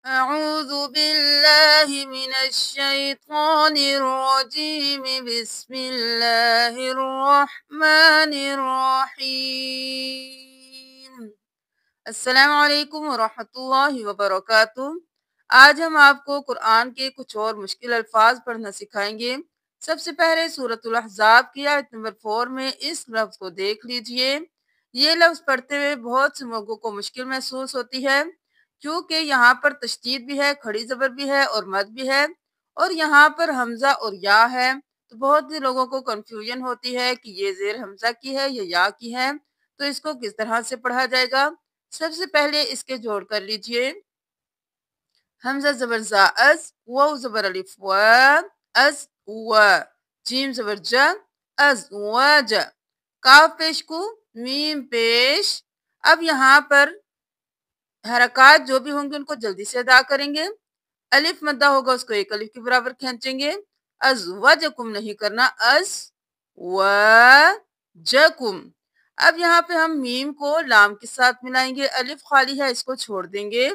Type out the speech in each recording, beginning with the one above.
أعوذ بالله من الشيطان الرجيم بسم الله الرحمن الرحيم السلام علیکم ورحمۃ اللہ وبرکاتہ۔ آج ہم آپ کو قرآن کے کچھ اور مشکل الفاظ پڑھنا سکھائیں گے۔ سب سے پہلے سورۃ الاحزاب کی آیت نمبر 4 میں اس لفظ کو دیکھ لیجئے۔ یہ لفظ پڑھتے ہوئے بہت سے لوگوں کو مشکل محسوس ہوتی ہے، کیونکہ یہاں پر تشدید بھی ہے، کھڑی زبر بھی ہے اور مد بھی ہے، اور یہاں پر حمزہ اور یا ہے۔ تو بہت سے لوگوں کو کنفیوژن ہوتی ہے کہ یہ زیر حمزہ کی ہے یا یا کی ہے، تو اس کو کس طرح سے پڑھا جائے گا۔ سب سے پہلے اس کے جوڑ کر لیجئے۔ حمزہ زبر زا از، واو زبر الف و، از و، جیم زبر ج، از و ج، کاف پیش کو، میم پیش۔ اب یہاں پر حرکات جو بھی ہوں گے ان کو جلدی سے ادا کریں گے۔ الف مدہ ہوگا اس کو ایک الف کے برابر کھینچیں گے۔ از وجکم نہیں کرنا، از وجکم۔ اب یہاں پہ ہم میم کو لام کے ساتھ ملائیں گے، الف خالی ہے اس کو چھوڑ دیں گے،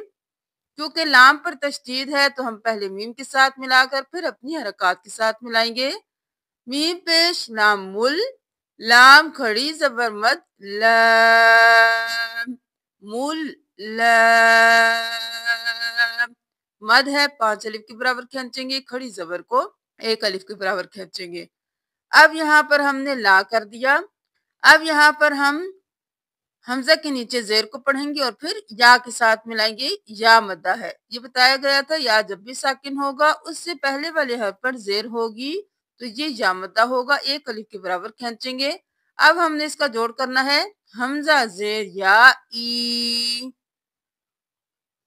کیونکہ لام پر تشدید ہے تو ہم پہلے میم کے ساتھ ملا کر پھر اپنی حرکات کے ساتھ ملائیں گے۔ میم پیش لام مل، لام کھڑی زبر مد، لام مل لام، مد ہے 5 الف کے برابر کھینچیں گے، کھڑی زبر کو 1 الف کے برابر کھینچیں گے۔ اب یہاں پر ہم نے لا کر دیا۔ اب یہاں پر ہم حمزہ کے نیچے زیر کو پڑھیں گے اور پھر یا کے ساتھ ملائیں گے، یا مدہ ہے۔ یہ بتایا گیا تھا یا جب بھی ساکن ہوگا اس سے پہلے والے حرف پر زیر ہوگی تو یہ یا مدہ ہوگا، 1 الف کے برابر کھینچیں گے۔ اب ہم نے اس کا جوڑ کرنا ہے، حمزہ زیر یا ای،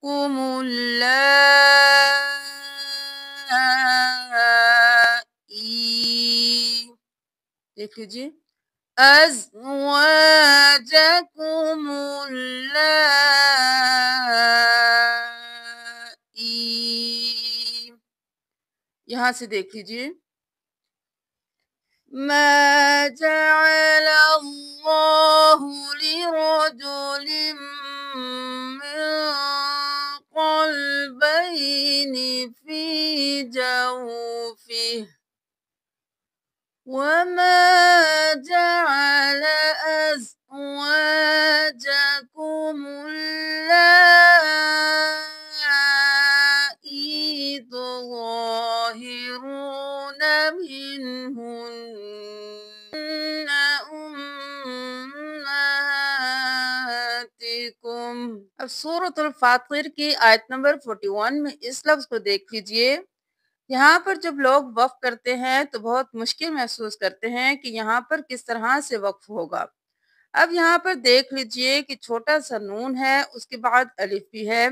قم اللائی، دیکھ لیجیے، ازواجکم اللائی، یہاں سے دیکھ لیجیے، ما جعل اللہ لرجل من قلبین فی جوفه وما جعل أزواجكم اللائي تظاهرون منهن أمهاتكم۔ اب سورۃ الفاطر کی آیت نمبر 41 میں اس لفظ کو دیکھ لیجئے۔ یہاں پر جب لوگ وقف کرتے ہیں تو بہت مشکل محسوس کرتے ہیں کہ یہاں پر کس طرح سے وقف ہوگا۔ اب یہاں پر دیکھ لیجئے کہ چھوٹا سا نون ہے، اس کے بعد الف بھی ہے،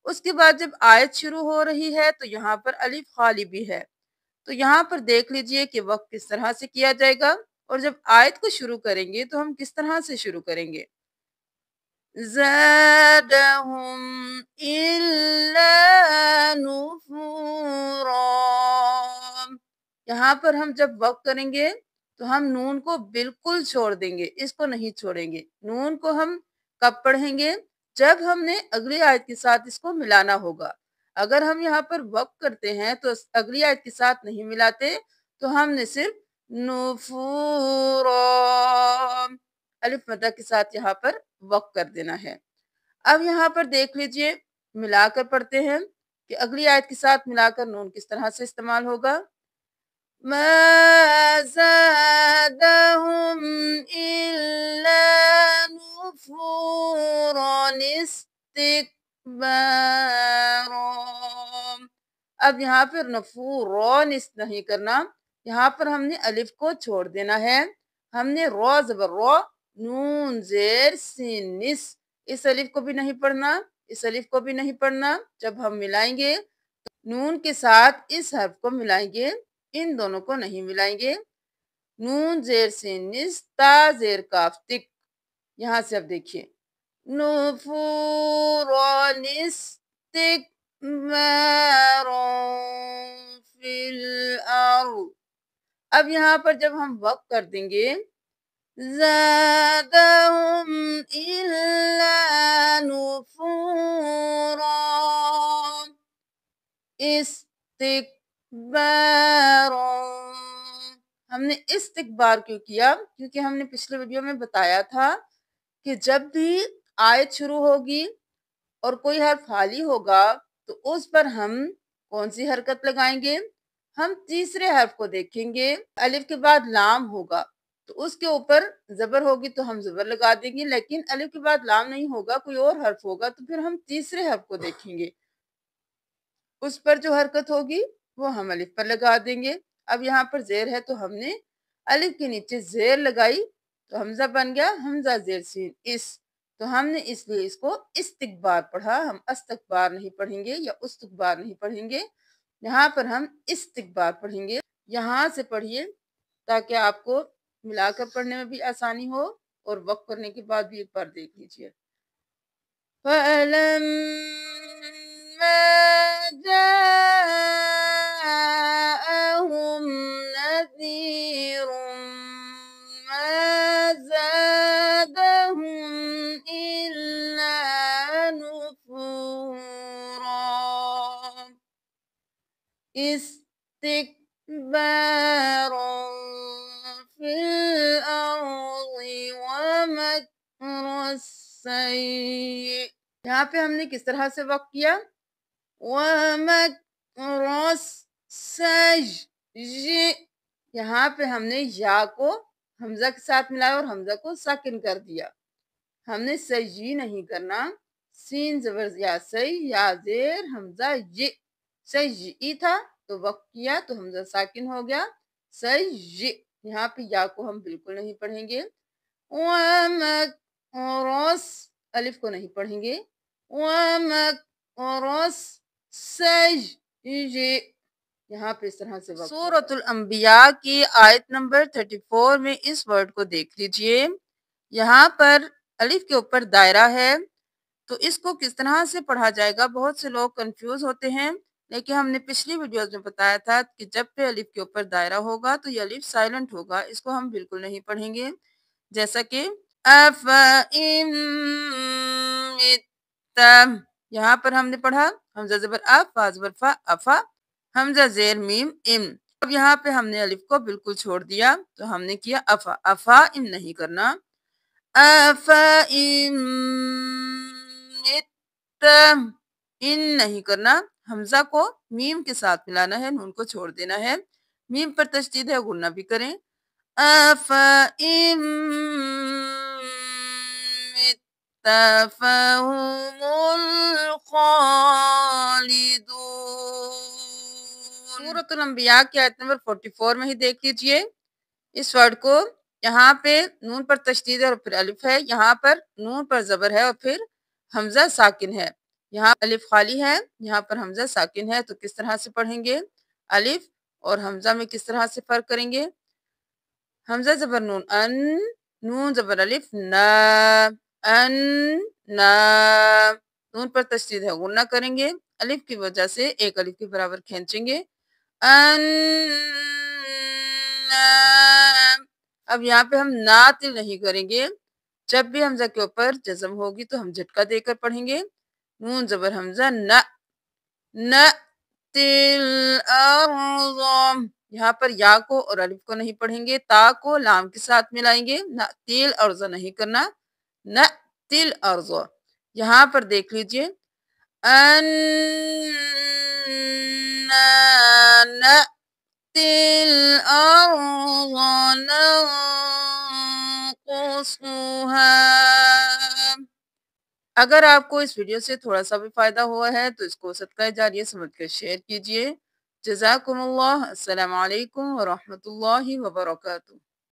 اس کے بعد جب آیت شروع ہو رہی ہے تو یہاں پر الف خالی بھی ہے۔ تو یہاں پر دیکھ لیجئے کہ وقف کس طرح سے کیا جائے گا، اور جب آیت کو شروع کریں گے تو ہم کس طرح سے شروع کریں گے۔ زادہم الا نفورا، یہاں پر ہم جب وقف کریں گے تو ہم نون کو بالکل چھوڑ دیں گے، اس کو نہیں چھوڑیں گے۔ نون کو ہم کب پڑھیں گے؟ جب ہم نے اگلی آیت کے ساتھ اس کو ملانا ہوگا۔ اگر ہم یہاں پر وقف کرتے ہیں تو اگلی آیت کے ساتھ نہیں ملاتے تو ہم نے صرف نفورا الف مدہ کے ساتھ یہاں پر وقف کر دینا ہے۔ اب یہاں پر دیکھ لیجئے، ملا کر پڑھتے ہیں کہ اگلی آیت کے ساتھ ملا کر نون کس طرح سے استعمال ہوگا۔ ما زادهم إلا نفورا استكبارا۔ اب یہاں پر نفورا نہیں کرنا، یہاں پر ہم نے الف کو چھوڑ دینا ہے۔ ہم نے رو زبر رو، نون زیر سین نس، اس الف کو بھی نہیں پڑھنا، اس الف کو بھی نہیں پڑھنا۔ جب ہم ملائیں گے نون کے ساتھ اس حرف کو ملائیں گے، ان دونوں کو نہیں ملائیں گے۔ نون زیر سین نس، تا زیر کاف تک، یہاں سے اب دیکھیے، نفورا استکبارا فی الارض۔ اب یہاں پر جب ہم وقف کر دیں گے، زادہم الا نفورا، استکبارا، ہم نے استکبار کیوں کیا؟ کیونکہ ہم نے پچھلے ویڈیو میں بتایا تھا کہ جب بھی آیت شروع ہوگی اور کوئی حرف خالی ہوگا تو اس پر ہم کون سی حرکت لگائیں گے؟ ہم تیسرے حرف کو دیکھیں گے۔ الف کے بعد لام ہوگا تو اس کے اوپر زبر ہوگی تو ہم زبر لگا دیں گے، لیکن الف کے بعد لام نہیں ہوگا، کوئی اور حرف ہوگا تو پھر ہم تیسرے حرف کو دیکھیں گے، اس پر جو حرکت ہوگی وہ ہم الف پر لگا دیں گے۔ اب یہاں پر زیر ہے تو ہم نے الف کے نیچے زیر لگائی تو حمزہ بن گیا حمزہ زیر سین اس، تو ہم نے اس لیے اس کو استکبار پڑھا، ہم استکبار نہیں پڑھیں گے یا استکبار نہیں پڑھیں گے، یہاں پر ہم استکبار پڑھیں گے۔ یہاں سے پڑھیے تاکہ آپ کو ملا کر پڑھنے میں بھی آسانی ہو، اور وقف کرنے کے بعد بھی ایک بار دیکھ لیجیے۔ فَأَلَمَّا جَاءَهُمْ نَذِيرٌ مَا زَادَهُمْ إِلَّا نُفُورًا اسْتِكْبَارًا فِي الْأَرْضِ وَمَكْرَ السَّيِّئِ، یہاں پہ ہم نے کس طرح سے وقف کیا؟ وَمَكْرَ السَّيِّئِ، یہاں پہ ہم نے یا کو حمزہ کے ساتھ ملایا اور حمزہ کو ساکن کر دیا، ہم نے سجی نہیں کرنا، سین زبر یا سی یا زیر حمزہ ی، سجی تھا تو وقف کیا تو حمزہ ساکن ہو گیا سجی، یہاں پہ یا کو ہم بالکل نہیں پڑھیں گے۔ وَمَكْرَ، الف کو نہیں پڑھیں گے، وَمَكْرَ السَّيِّئِ، یہاں پہ اس طرح سے وقف۔ سورۃ الانبیاء کی آیت نمبر 34 میں اس ورڈ کو دیکھ لیجئے، یہاں پر الف کے اوپر دائرہ ہے تو اس کو کس طرح سے پڑھا جائے گا؟ بہت سے لوگ کنفیوز ہوتے ہیں، لیکن ہم نے پچھلی ویڈیوز میں بتایا تھا کہ جب پہ الف کے اوپر دائرہ ہوگا تو یہ الف سائلنٹ ہوگا، اس کو ہم بالکل نہیں پڑھیں گے، جیسا کہ أَفَإِن مِتَّ، یہاں پر ہم نے پڑھا حمزہ زبر اف، فا زبر فا، افا، حمزہ زیر میم ام، اب یہاں پہ ہم نے الف کو بالکل چھوڑ دیا تو ہم نے کیا افا، افا ام نہیں کرنا، أَفَإِن مِتَّ، ان نہیں کرنا، حمزہ کو میم کے ساتھ ملانا ہے، نون کو چھوڑ دینا ہے، میم پر تشدید ہے غنہ بھی کریں، أَفَإِن مِتَّ فَهُمُ الْخَالِدُونَ، سورۃ الانبیاء کی آیت نمبر 44 میں ہی دیکھ لیجئے اس ورڈ کو، یہاں پہ نون پر تشدید ہے اور پھر الف ہے، یہاں پر نون پر زبر ہے اور پھر حمزہ ساکن ہے، یہاں الف خالی ہے، یہاں پر حمزہ ساکن ہے، تو کس طرح سے پڑھیں گے؟ الف اور حمزہ میں کس طرح سے فرق کریں گے؟ حمزہ زبر نون ان، نون زبر الف نا، ان نا، نون پر تشدید ہے غنہ کریں گے، الف کی وجہ سے ایک الف کے برابر کھینچیں گے، ان، اب یہاں پہ ہم ناتل نہیں کریں گے، جب بھی حمزہ کے اوپر جزم ہوگی تو ہم جھٹکا دے کر پڑھیں گے، نون زبر حمزہ نہ، نہ تل ارض، یہاں پر یا کو اور الف کو نہیں پڑھیں گے، تا کو لام کے ساتھ ملائیں گے، نہ تل ارض نہیں کرنا، نہ تل ارض، یہاں پر دیکھ لیجئے الْأَرْضَ نَنْقُصُهَا، اگر آپ کو اس ویڈیو سے تھوڑا سا بھی فائدہ ہوا ہے تو اس کو صدقہ جاریہ سمجھ کر شیئر کیجئے۔ جزاکم اللہ، السلام علیکم ورحمۃ اللہ وبرکاتہ۔